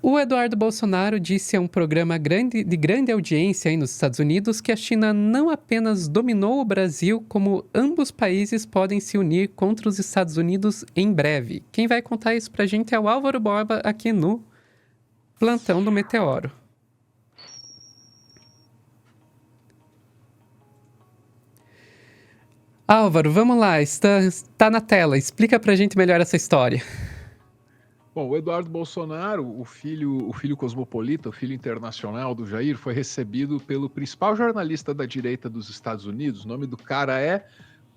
O Eduardo Bolsonaro disse a um programa de grande audiência aí nos Estados Unidos que a China não apenas dominou o Brasil, como ambos países podem se unir contra os Estados Unidos em breve. Quem vai contar isso pra gente é o Álvaro Borba aqui no Plantão do Meteoro. Álvaro, vamos lá, está na tela, explica pra gente melhor essa história. Bom, o Eduardo Bolsonaro, o filho cosmopolita, o filho internacional do Jair, foi recebido pelo principal jornalista da direita dos Estados Unidos. O nome do cara é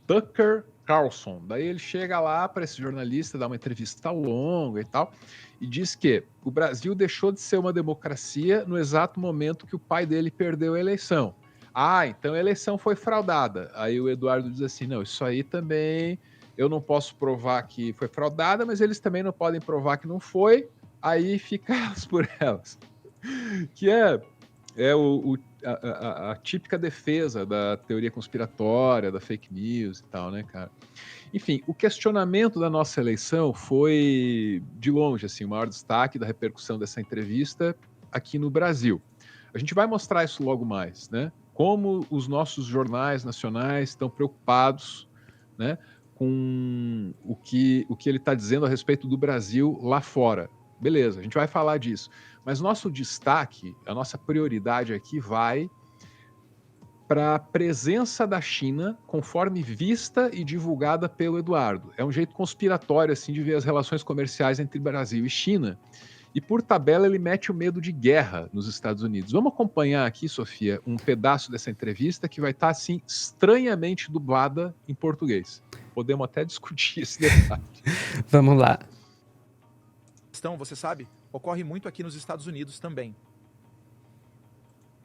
Tucker Carlson. Daí ele chega lá para esse jornalista, dá uma entrevista longa e tal, e diz que o Brasil deixou de ser uma democracia no exato momento que o pai dele perdeu a eleição. Ah, então a eleição foi fraudada. Aí o Eduardo diz assim, não, isso aí também... Eu não posso provar que foi fraudada, mas eles também não podem provar que não foi, aí fica elas por elas. Que é a típica defesa da teoria conspiratória, da fake news e tal, né, cara? Enfim, o questionamento da nossa eleição foi, de longe, assim, o maior destaque da repercussão dessa entrevista aqui no Brasil. A gente vai mostrar isso logo mais, né? Como os nossos jornais nacionais estão preocupados, né, com o que ele está dizendo a respeito do Brasil lá fora. Beleza, a gente vai falar disso. Mas nosso destaque, a nossa prioridade aqui vai para a presença da China, conforme vista e divulgada pelo Eduardo. É um jeito conspiratório assim de ver as relações comerciais entre Brasil e China. E por tabela ele mete o medo de guerra nos Estados Unidos. Vamos acompanhar aqui, Sofia, um pedaço dessa entrevista que vai estar assim estranhamente dublada em português. Podemos até discutir esse detalhe. Vamos lá. Então, você sabe, ocorre muito aqui nos Estados Unidos também.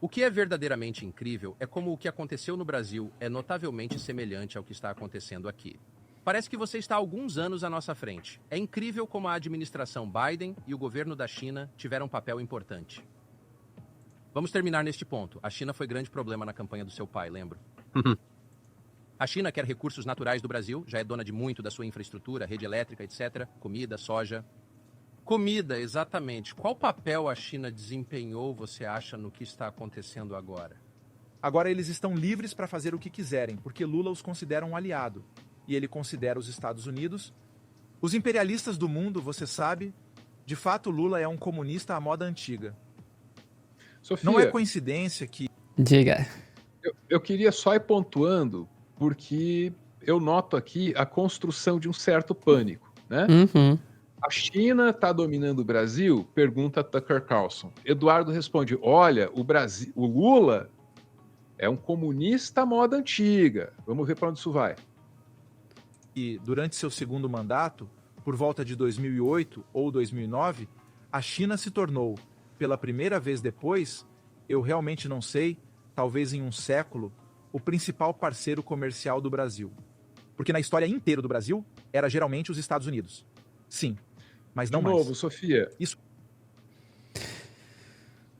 O que é verdadeiramente incrível é como o que aconteceu no Brasil é notavelmente semelhante ao que está acontecendo aqui. Parece que você está há alguns anos à nossa frente. É incrível como a administração Biden e o governo da China tiveram um papel importante. Vamos terminar neste ponto. A China foi grande problema na campanha do seu pai, lembro? A China quer recursos naturais do Brasil, já é dona de muito da sua infraestrutura, rede elétrica, etc. Comida, soja. Comida, exatamente. Qual papel a China desempenhou, você acha, no que está acontecendo agora? Agora eles estão livres para fazer o que quiserem, porque Lula os considera um aliado. E ele considera os Estados Unidos. Os imperialistas do mundo, você sabe, de fato Lula é um comunista à moda antiga. Sofia, não é coincidência que... Diga. Eu queria só ir pontuando, porque eu noto aqui a construção de um certo pânico, né? Uhum. A China está dominando o Brasil? Pergunta Tucker Carlson. Eduardo responde, olha, o Lula é um comunista à moda antiga. Vamos ver para onde isso vai. E durante seu segundo mandato, por volta de 2008 ou 2009, a China se tornou, pela primeira vez depois, eu realmente não sei, talvez em um século, o principal parceiro comercial do Brasil. Porque na história inteira do Brasil, era geralmente os Estados Unidos. Sim, mas não mais. De novo, Sofia, Isso.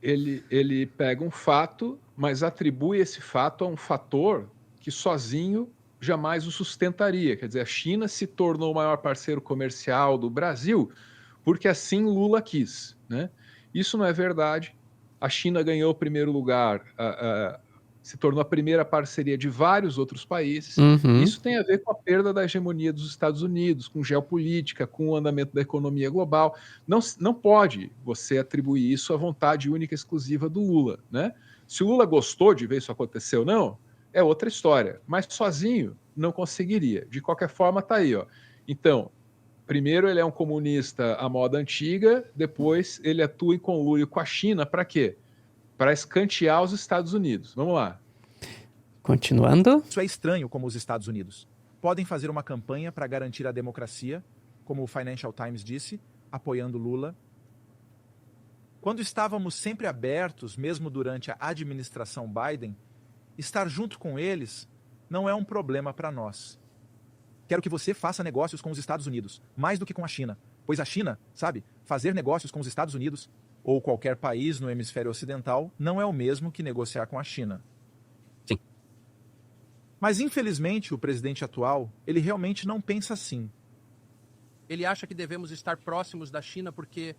Ele pega um fato, mas atribui esse fato a um fator que sozinho jamais o sustentaria. Quer dizer, a China se tornou o maior parceiro comercial do Brasil porque assim Lula quis, né? Isso não é verdade. A China ganhou o primeiro lugar, se tornou a primeira parceria de vários outros países. Uhum. Isso tem a ver com a perda da hegemonia dos Estados Unidos, com geopolítica, com o andamento da economia global. Não pode você atribuir isso à vontade única e exclusiva do Lula, né? Se o Lula gostou de ver isso acontecer ou não, é outra história. Mas sozinho não conseguiria. De qualquer forma, tá aí, ó. Então, primeiro ele é um comunista à moda antiga, depois ele atua em conluio com a China, para quê? Para escantear os Estados Unidos. Vamos lá. Continuando. Isso é estranho como os Estados Unidos podem fazer uma campanha para garantir a democracia, como o Financial Times disse, apoiando Lula. Quando estávamos sempre abertos, mesmo durante a administração Biden, estar junto com eles não é um problema para nós. Quero que você faça negócios com os Estados Unidos, mais do que com a China. Pois a China, sabe, fazer negócios com os Estados Unidos ou qualquer país no hemisfério ocidental não é o mesmo que negociar com a China. Sim. Mas infelizmente o presidente atual, ele realmente não pensa assim. Ele acha que devemos estar próximos da China porque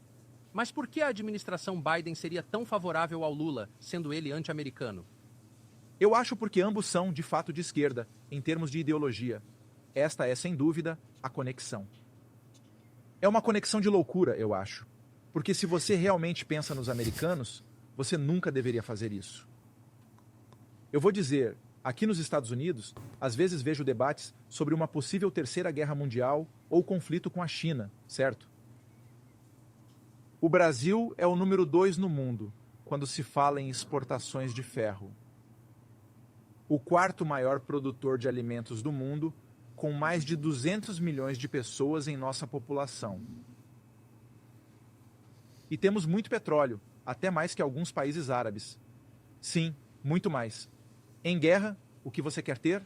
Mas por que a administração Biden seria tão favorável ao Lula, sendo ele anti-americano? Eu acho porque ambos são, de fato, de esquerda, em termos de ideologia. Esta é, sem dúvida, a conexão. É uma conexão de loucura, eu acho. Porque se você realmente pensa nos americanos, você nunca deveria fazer isso. Eu vou dizer, aqui nos Estados Unidos, às vezes vejo debates sobre uma possível terceira guerra mundial ou conflito com a China, certo? O Brasil é o número 2 no mundo, quando se fala em exportações de ferro. O quarto maior produtor de alimentos do mundo, com mais de 200 milhões de pessoas em nossa população. E temos muito petróleo, até mais que alguns países árabes. Sim, muito mais. Em guerra, o que você quer ter?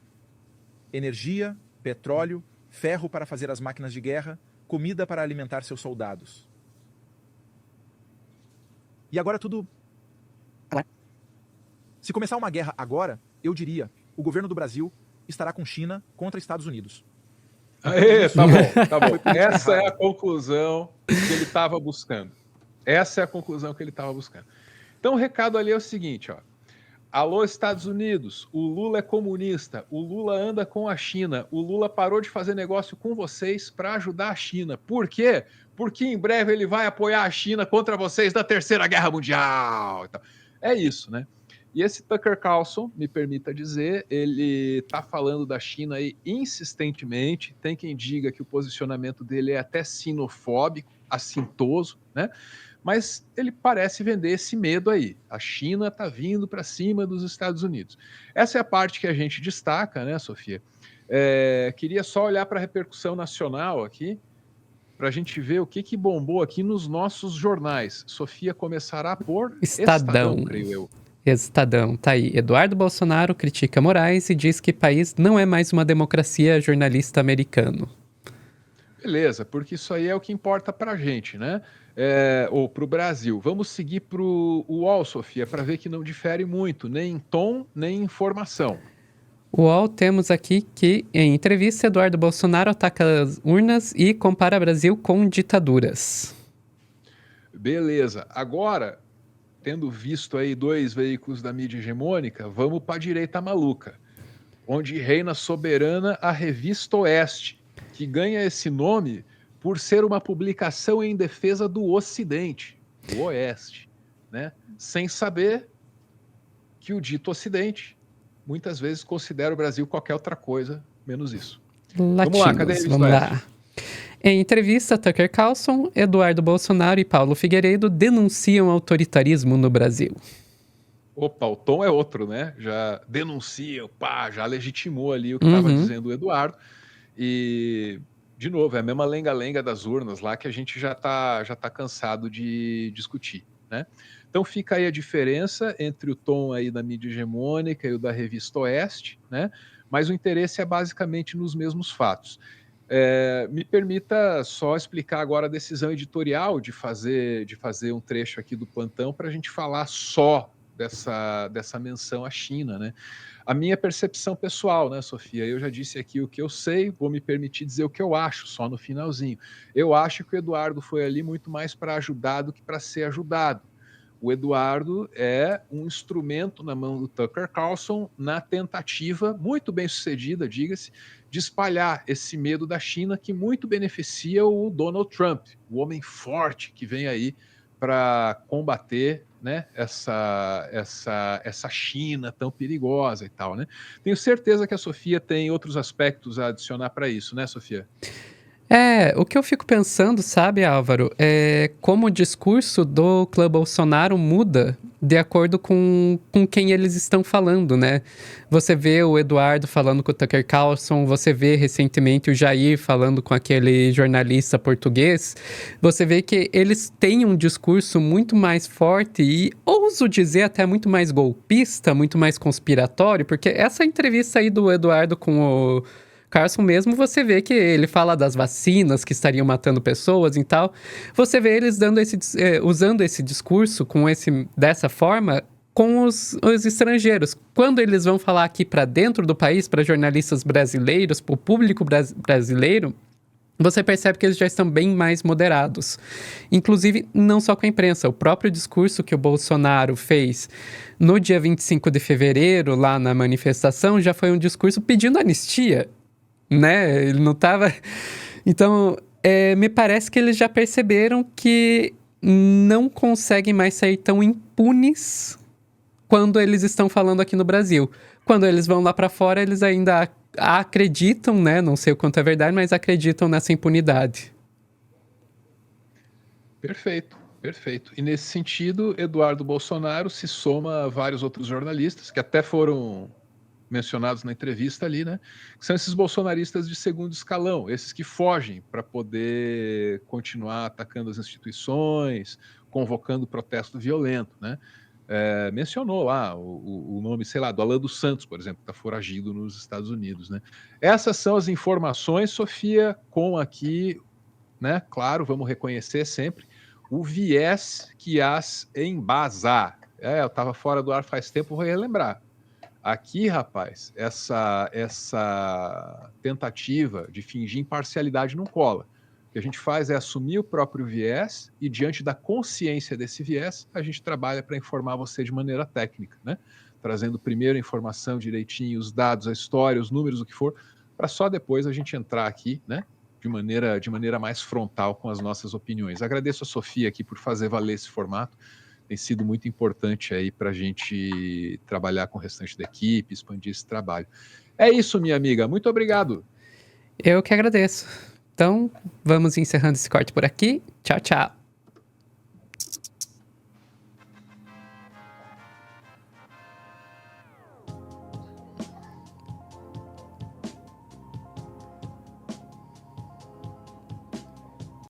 Energia, petróleo, ferro para fazer as máquinas de guerra, comida para alimentar seus soldados. E agora tudo... Se começar uma guerra agora, eu diria, o governo do Brasil estará com China contra Estados Unidos. Aê, tá bom, tá bom. Essa é a conclusão que ele estava buscando. Essa é a conclusão que ele estava buscando. Então o recado ali é o seguinte, ó. Alô, Estados Unidos, o Lula é comunista, o Lula anda com a China, o Lula parou de fazer negócio com vocês para ajudar a China. Por quê? Porque em breve ele vai apoiar a China contra vocês na Terceira Guerra Mundial. É isso, né? E esse Tucker Carlson, me permita dizer, ele está falando da China aí insistentemente. Tem quem diga que o posicionamento dele é até sinofóbico, assintoso, né? Mas ele parece vender esse medo aí. A China está vindo para cima dos Estados Unidos. Essa é a parte que a gente destaca, né, Sofia? Queria só olhar para a repercussão nacional aqui, para a gente ver o que bombou aqui nos nossos jornais. Sofia começará por Estadão, creio eu. Estadão, tá aí. Eduardo Bolsonaro critica Moraes e diz que país não é mais uma democracia, jornalista americano. Beleza, porque isso aí é o que importa para a gente, né? Ou para o Brasil. Vamos seguir para o UOL, Sofia, para ver que não difere muito, nem em tom, nem em informação. O UOL temos aqui que, em entrevista, Eduardo Bolsonaro ataca as urnas e compara Brasil com ditaduras. Beleza. Agora, tendo visto aí 2 veículos da mídia hegemônica, vamos para a direita maluca, onde reina soberana a Revista Oeste, que ganha esse nome por ser uma publicação em defesa do Ocidente, do Oeste, né? Sem saber que o dito Ocidente muitas vezes considera o Brasil qualquer outra coisa, menos isso. Latinos, vamos lá, cadê a Revista vamos Oeste? lá. Em entrevista, Tucker Carlson, Eduardo Bolsonaro e Paulo Figueiredo denunciam autoritarismo no Brasil. Opa, o tom é outro, né? Já denuncia, já legitimou ali o que estava dizendo o Eduardo. E, de novo, é a mesma lenga-lenga das urnas lá que a gente já tá cansado de discutir, né? Então fica aí a diferença entre o tom aí da mídia hegemônica e o da Revista Oeste, né? Mas o interesse é basicamente nos mesmos fatos. Me permita só explicar agora a decisão editorial de fazer um trecho aqui do plantão para a gente falar só dessa menção à China, né? A minha percepção pessoal, né, Sofia? Eu já disse aqui o que eu sei, vou me permitir dizer o que eu acho, só no finalzinho. Eu acho que o Eduardo foi ali muito mais para ajudar do que para ser ajudado. O Eduardo é um instrumento na mão do Tucker Carlson na tentativa, muito bem sucedida, diga-se, de espalhar esse medo da China que muito beneficia o Donald Trump, o homem forte que vem aí para combater, né, essa China tão perigosa e tal, né? Tenho certeza que a Sofia tem outros aspectos a adicionar para isso, né, Sofia? O que eu fico pensando, sabe, Álvaro, é como o discurso do clã Bolsonaro muda de acordo com quem eles estão falando, né? Você vê o Eduardo falando com o Tucker Carlson, você vê recentemente o Jair falando com aquele jornalista português, você vê que eles têm um discurso muito mais forte e, ouso dizer, até muito mais golpista, muito mais conspiratório, porque essa entrevista aí do Eduardo com o Carlson mesmo, você vê que ele fala das vacinas que estariam matando pessoas e tal. Você vê eles usando esse discurso dessa forma com os estrangeiros. Quando eles vão falar aqui para dentro do país, para jornalistas brasileiros, para o público brasileiro, você percebe que eles já estão bem mais moderados. Inclusive, não só com a imprensa. O próprio discurso que o Bolsonaro fez no dia 25 de fevereiro, lá na manifestação, já foi um discurso pedindo anistia, né? Ele não estava... Então, me parece que eles já perceberam que não conseguem mais sair tão impunes quando eles estão falando aqui no Brasil. Quando eles vão lá para fora, eles ainda acreditam, né? Não sei o quanto é verdade, mas acreditam nessa impunidade. Perfeito, perfeito. E nesse sentido, Eduardo Bolsonaro se soma a vários outros jornalistas que até foram mencionados na entrevista ali, né? Que são esses bolsonaristas de segundo escalão, esses que fogem para poder continuar atacando as instituições, convocando protesto violento, né? Mencionou lá o nome, sei lá, do Alan dos Santos, por exemplo, que está foragido nos Estados Unidos, né? Essas são as informações, Sofia, com aqui, né? Claro, vamos reconhecer sempre o viés que as embasar. Eu estava fora do ar faz tempo, vou relembrar. Aqui, rapaz, essa tentativa de fingir imparcialidade não cola. O que a gente faz é assumir o próprio viés e, diante da consciência desse viés, a gente trabalha para informar você de maneira técnica, né? Trazendo primeiro a informação direitinho, os dados, a história, os números, o que for, para só depois a gente entrar aqui, né? De maneira mais frontal com as nossas opiniões. Agradeço a Sofia aqui por fazer valer esse formato. Tem sido muito importante aí para a gente trabalhar com o restante da equipe, expandir esse trabalho. É isso, minha amiga. Muito obrigado. Eu que agradeço. Então, vamos encerrando esse corte por aqui. Tchau, tchau.